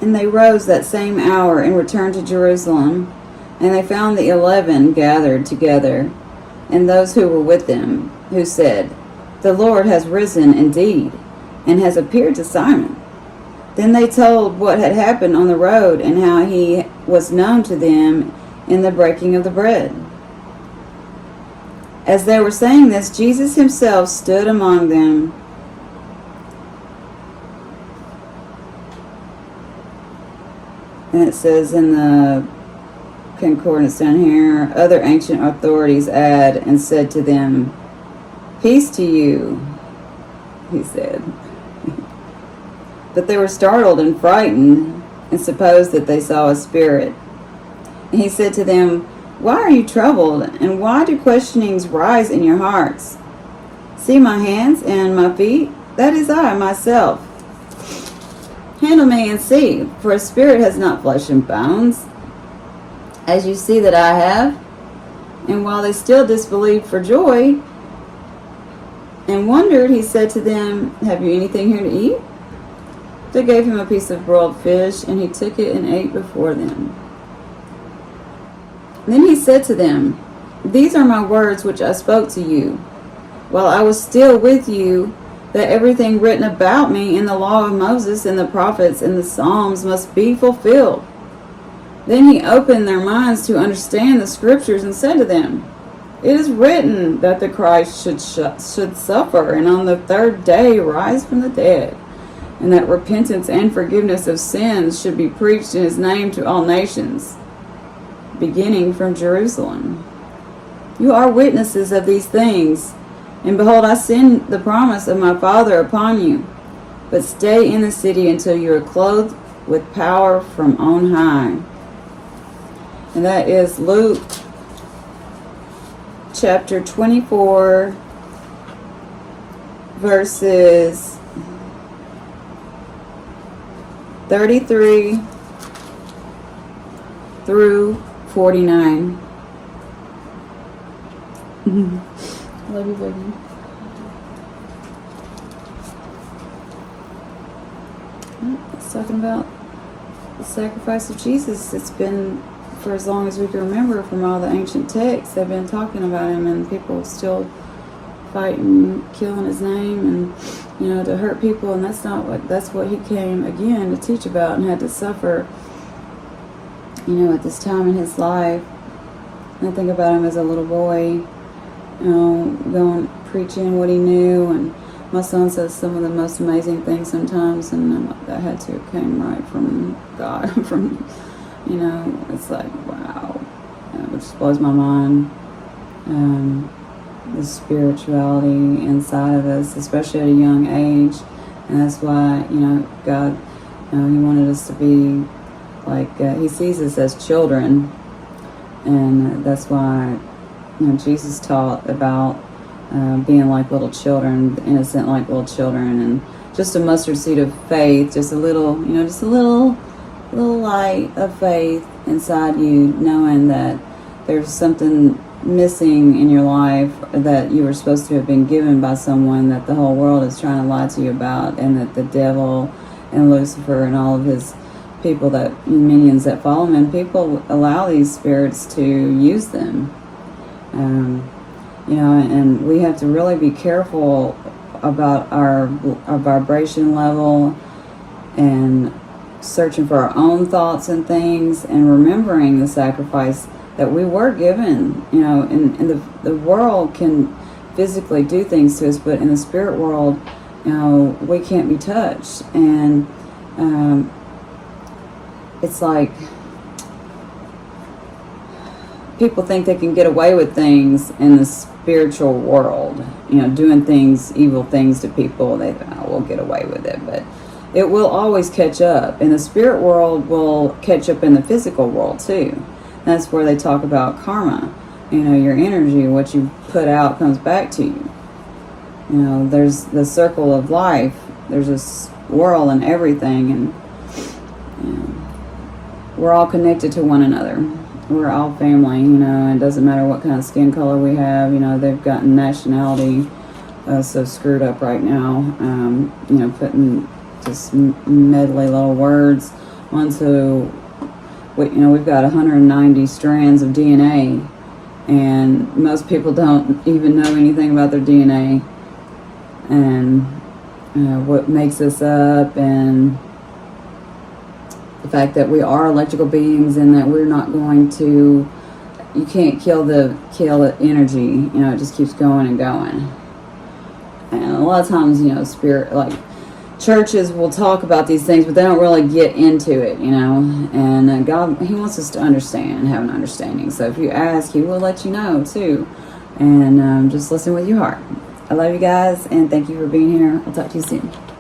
And they rose that same hour and returned to Jerusalem. And they found the 11 gathered together, and those who were with them, who said, "The Lord has risen indeed, and has appeared to Simon." Then they told what had happened on the road, and how he was known to them in the breaking of the bread. As they were saying this, Jesus himself stood among them. And it says in the concordance down here, other ancient authorities add and said to them, "Peace to you," he said. But they were startled and frightened and supposed that they saw a spirit. And he said to them, "Why are you troubled, and why do questionings rise in your hearts? See my hands and my feet? That is I myself. Handle me and see, for a spirit has not flesh and bones, as you see that I have." And while they still disbelieved for joy and wondered, he said to them, "Have you anything here to eat?" They gave him a piece of broiled fish, and he took it and ate before them. Then he said to them, "These are my words which I spoke to you, while I was still with you, that everything written about me in the law of Moses and the prophets and the Psalms must be fulfilled." Then he opened their minds to understand the scriptures and said to them, "It is written that the Christ should suffer and on the third day rise from the dead, and that repentance and forgiveness of sins should be preached in his name to all nations, beginning from Jerusalem. You are witnesses of these things, and behold, I send the promise of my Father upon you. But stay in the city until you are clothed with power from on high." And that is Luke chapter 24, verses 33 through 49. Love you, baby. It's talking about the sacrifice of Jesus. It's been for as long as we can remember from all the ancient texts. They've been talking about him, and people still fighting, killing his name, and to hurt people. And that's what he came again to teach about, and had to suffer at this time in his life. And I think about him as a little boy, going preaching what he knew, and my son says some of the most amazing things sometimes, and that had to have came right from God. It's like, wow, it just blows my mind. The spirituality inside of us, especially at a young age, and that's why God, he wanted us to be like he sees us as children, and that's why Jesus taught about being like little children, innocent like little children, and just a mustard seed of faith, just a little light of faith inside you, knowing that there's something missing in your life that you were supposed to have been given by someone that the whole world is trying to lie to you about, and that the devil and Lucifer and all of his people, that minions that follow him, and people allow these spirits to use them. And we have to really be careful about our vibration level, and searching for our own thoughts and things, and remembering the sacrifice that we were given. And the world can physically do things to us, but in the spirit world, we can't be touched. And it's like people think they can get away with things in the spiritual world, doing evil things to people. They think, "Oh, we'll get away with it," but it will always catch up, and the spirit world will catch up in the physical world too. That's where they talk about karma. Your energy, what you put out, comes back to you. There's the circle of life. There's a swirl in everything, and we're all connected to one another. We're all family. It doesn't matter what kind of skin color we have. They've gotten nationality so screwed up right now. Putting just medley little words ones who, we've got 190 strands of DNA, and most people don't even know anything about their DNA and what makes us up, and the fact that we are electrical beings and that we're not going to, you can't kill the energy, it just keeps going and going. And a lot of times, spirit, like churches will talk about these things, but they don't really get into it, and God, he wants us to understand and have an understanding. So if you ask, he will let you know too, and just listen with your heart. I love you guys, and thank you for being here. I'll talk to you soon.